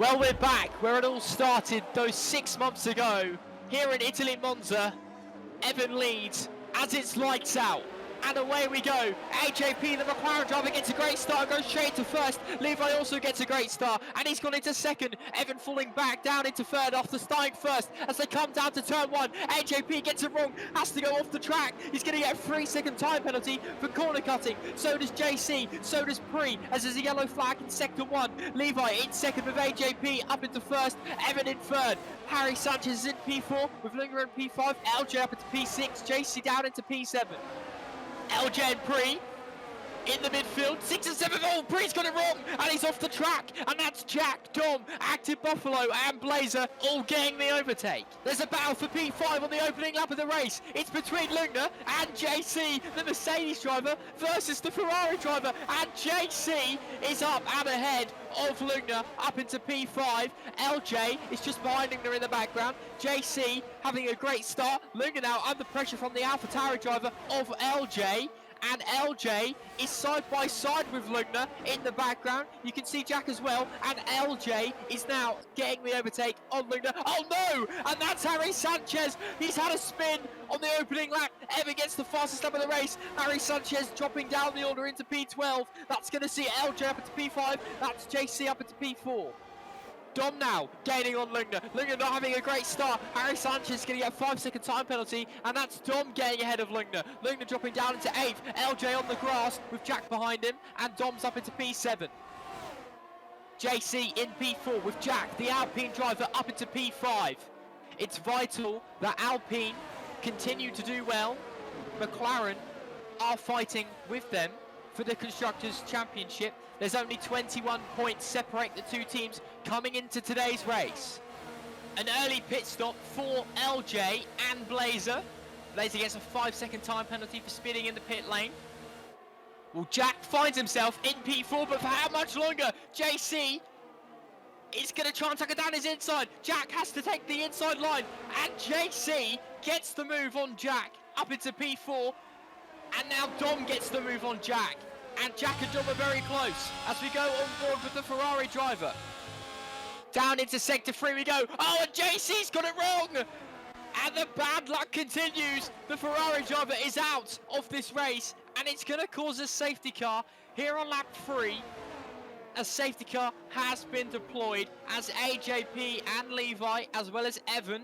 Well, we're back where it all started those 6 months ago. Here in Italy, Monza, Evan leads as it's lights out. And away we go. AJP, the McLaren driver, gets a great start, goes straight to first. Levi also gets a great start, and he's gone into second. Evan falling back down into third after starting first as they come down to turn one. AJP gets it wrong, has to go off the track. He's going to get a 3-second time penalty for corner cutting. So does JC, so does Pre, as there's a yellow flag in sector one. Levi in second with AJP up into first. Evan in third. Harry Sanchez is in P4 with Lunger in P5. LJ up into P6. JC down into P7. LGN Pre in the midfield, 6 and 7. Oh, Pre's got it wrong, and he's off the track. And that's Jack, Dom, Active Buffalo, and Blazer all getting the overtake. There's a battle for P5 on the opening lap of the race. It's between Lungner and JC, the Mercedes driver, versus the Ferrari driver. And JC is up and ahead of Lungner up into P5. LJ is just behind Lungner in the background. JC having a great start. Lungner now under pressure from the AlphaTauri driver of LJ. And LJ is side by side with Lungner in the background. You can see Jack as well. And LJ is now getting the overtake on Lungner. Oh no! And that's Harry Sanchez. He's had a spin on the opening lap. Ever gets the fastest lap of the race. Harry Sanchez dropping down the order into P12. That's going to see LJ up into P5. That's JC up into P4. Dom now gaining on Lungner. Lungner not having a great start. Harry Sanchez is going to get a 5-second time penalty, and that's Dom getting ahead of Lungner. Lungner dropping down into 8th. LJ on the grass with Jack behind him, and Dom's up into P7. JC in P4 with Jack, the Alpine driver, up into P5. It's vital that Alpine continue to do well. McLaren are fighting with them for the Constructors' Championship. There's only 21 points separate the two teams coming into today's race. An early pit stop for LJ and Blazer. Blazer gets a 5-second time penalty for speeding in the pit lane. Well, Jack finds himself in P4, but for how much longer? JC is going to try and tuck it down his inside. Jack has to take the inside line, and JC gets the move on Jack up into P4. And now Dom gets the move on Jack. And Jack and Dom are very close as we go on board with the Ferrari driver. Down into sector 3 we go. Oh, and JC's got it wrong. And the bad luck continues. The Ferrari driver is out of this race, and it's going to cause a safety car here on lap 3. A safety car has been deployed as AJP and Levi, as well as Evan.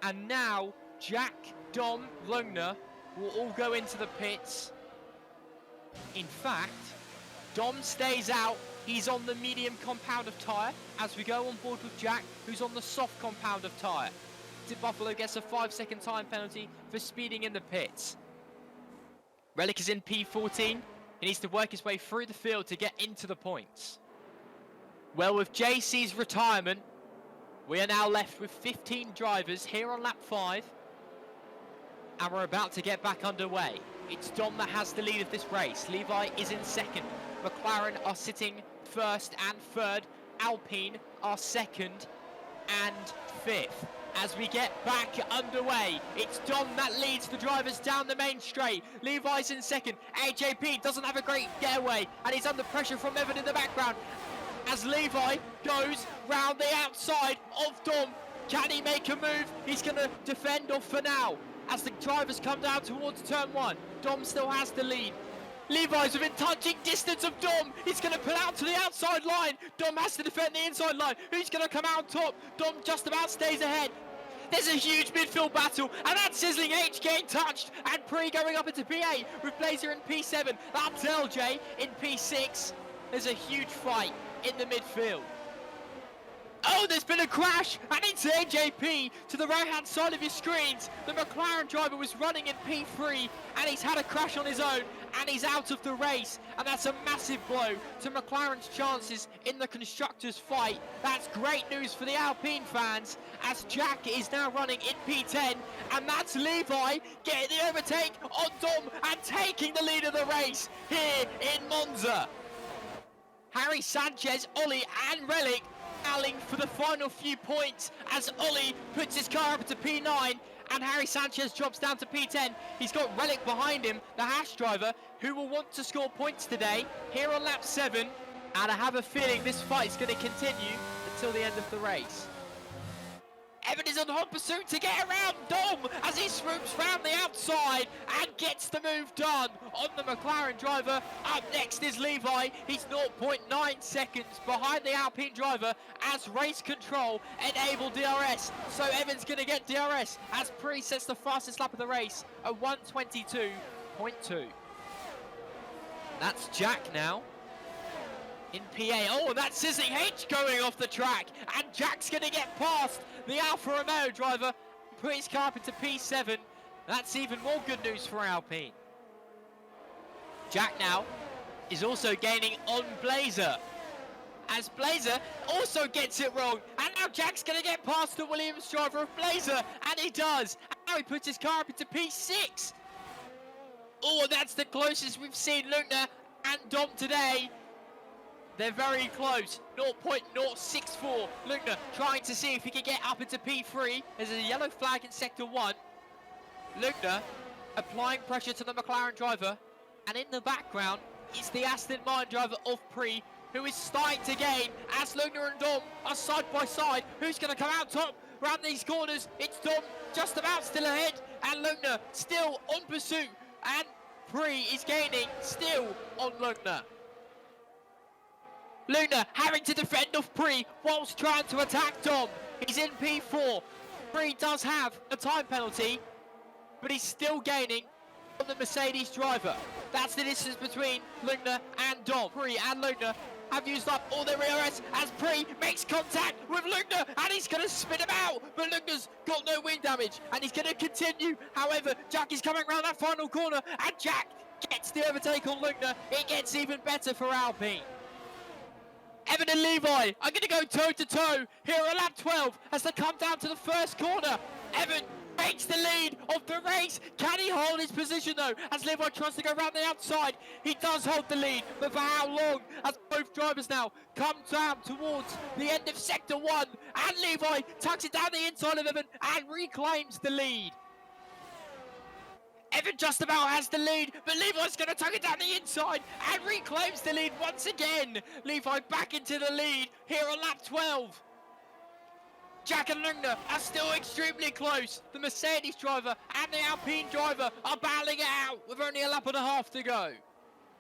And now Jack, Dom, Lungner will all go into the pits. In fact, Dom stays out. He's on the medium compound of tyre as we go on board with Jack, who's on the soft compound of tyre. Buffalo gets a 5-second time penalty for speeding in the pits. Relic is in P14. He needs to work his way through the field to get into the points. Well, with JC's retirement, we are now left with 15 drivers here on lap 5. And we're about to get back underway. It's Dom that has the lead of this race. Levi is in second. McLaren are sitting first and third. Alpine are second and fifth. As we get back underway, it's Dom that leads the drivers down the main straight. Levi's in second. AJP doesn't have a great getaway, and he's under pressure from Evan in the background. As Levi goes round the outside of Dom, can he make a move? He's going to defend off for now. As the drivers come down towards turn 1, Dom still has the lead. Levi's within touching distance of Dom. He's going to pull out to the outside line. Dom has to defend the inside line. Who's going to come out on top? Dom just about stays ahead. There's a huge midfield battle, and that's Sizzling H getting touched, and Pre going up into P8 with Blazer in P7. That's LJ in P6. There's a huge fight in the midfield. Oh, there's been a crash, and it's AJP to the right-hand side of your screens. The McLaren driver was running in P3, and he's had a crash on his own, and he's out of the race. And that's a massive blow to McLaren's chances in the Constructors' fight. That's great news for the Alpine fans, as Jack is now running in P10, and that's Levi getting the overtake on Dom and taking the lead of the race here in Monza. Harry Sanchez, Ollie, and Relic battling for the final few points as Ollie puts his car up to P9 and Harry Sanchez drops down to P10. He's got Relic behind him, the Haas driver, who will want to score points today here on lap 7. And I have a feeling this fight is going to continue until the end of the race. Evan is on hot pursuit to get around Dom as he swoops round the outside and gets the move done on the McLaren driver. Up next is Levi. He's 0.9 seconds behind the Alpine driver as race control enabled DRS. So Evan's going to get DRS as Pre sets the fastest lap of the race at 1:22.2. That's Jack now in PA. Oh, that's Sizzling H going off the track, and Jack's going to get past the Alfa Romeo driver, put his car up into P7. That's even more good news for Alpine. Jack now is also gaining on Blazer, as Blazer also gets it wrong, and now Jack's going to get past the Williams driver of Blazer, and he does. And now he puts his car up into P6. Oh, that's the closest we've seen Lugner and Dom today. They're very close, 0.064. Lugner trying to see if he can get up into P3. There's a yellow flag in Sector 1. Lugner applying pressure to the McLaren driver. And in the background, it's the Aston Martin driver of Pre, who is starting to gain as Lugner and Dom are side by side. Who's going to come out top around these corners? It's Dom just about still ahead, and Lugner still on pursuit. And Pre is gaining still on Lugner. Lugner having to defend off Pre whilst trying to attack Dom. He's in P4. Pre does have a time penalty, but he's still gaining on the Mercedes driver. That's the distance between Lugner and Dom. Pre and Lugner have used up all their ERS as Pre makes contact with Lugner, and he's going to spin him out, but Lugner's got no wing damage and he's going to continue. However, Jack is coming around that final corner, and Jack gets the overtake on Lugner. It gets even better for Alpine. Evan and Levi are going to go toe-to-toe here at lap 12 as they come down to the first corner. Evan takes the lead of the race. Can he hold his position though as Levi tries to go around the outside? He does hold the lead, but for how long? As both drivers now come down towards the end of Sector 1, and Levi tucks it down the inside of Evan and reclaims the lead. Evan just about has the lead, but Levi's going to tuck it down the inside and reclaims the lead once again. Levi back into the lead here on lap 12. Jack and Lugner are still extremely close. The Mercedes driver and the Alpine driver are battling it out with only a lap and a half to go.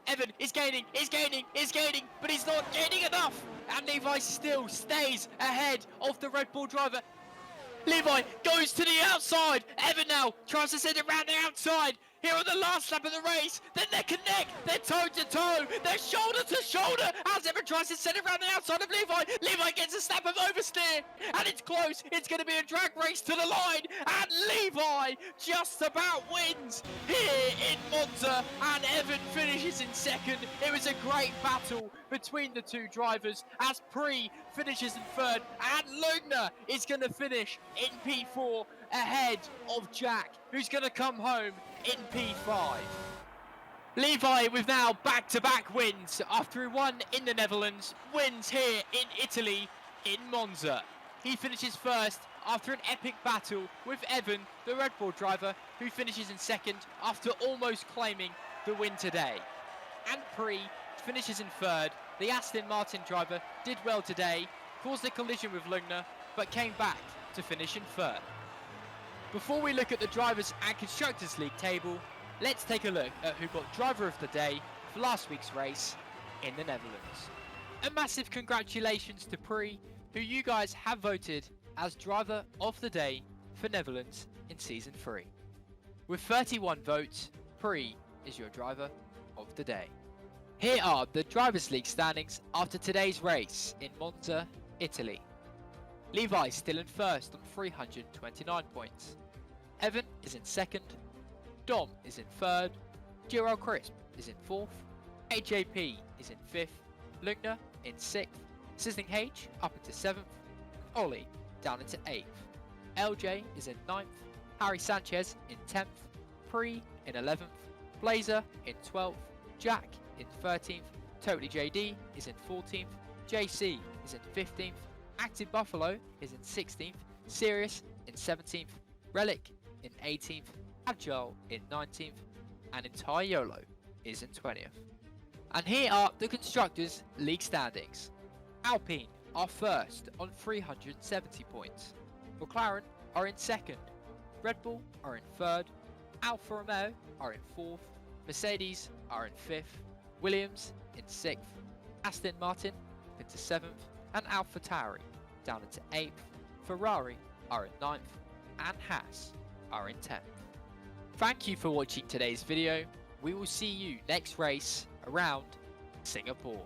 Evan is gaining, but he's not gaining enough. And Levi still stays ahead of the Red Bull driver. Levi goes to the outside. Evan now tries to send it round the outside. Here on the last lap of the race, then they're connect, they're toe-to-toe, they're shoulder-to-shoulder as Evan tries to send it around the outside of Levi. Levi gets a snap of oversteer, and it's close. It's going to be a drag race to the line, and Levi just about wins here in Monza, and Evan finishes in second. It was a great battle between the two drivers as Pre finishes in third, and Lugner is going to finish in P4 ahead of Jack, who's going to come home in P5. Levi with now back-to-back wins after he won in the Netherlands, wins here in Italy in Monza. He finishes first after an epic battle with Evan, the Red Bull driver, who finishes in second after almost claiming the win today. And Pre finishes in third. The Aston Martin driver did well today, caused a collision with Lugner, but came back to finish in third. Before we look at the Drivers' and Constructors' League table, let's take a look at who got Driver of the Day for last week's race in the Netherlands. A massive congratulations to Pre, who you guys have voted as Driver of the Day for Netherlands in Season 3. With 31 votes, Pre is your Driver of the Day. Here are the Drivers' League standings after today's race in Monza, Italy. Levi still in first on 329 points. Evan is in second. Dom is in third. Giro Crisp is in fourth. AJP is in fifth. Lugner in sixth. Sizzling H up into seventh. Ollie down into eighth. LJ is in ninth. Harry Sanchez in 10th. Pre in 11th. Blazer in 12th. Jack in 13th. Totally JD is in 14th. JC is in 15th. Active Buffalo is in 16th, Sirius in 17th, Relic in 18th, Agile in 19th, and Entire YOLO is in 20th. And here are the Constructors' League standings. Alpine are first on 370 points. McLaren are in second. Red Bull are in third. Alfa Romeo are in fourth. Mercedes are in fifth. Williams in sixth. Aston Martin into seventh. And AlphaTauri down into eighth. Ferrari are in ninth. And Haas are in 10th. Thank you for watching today's video. We will see you next race around Singapore.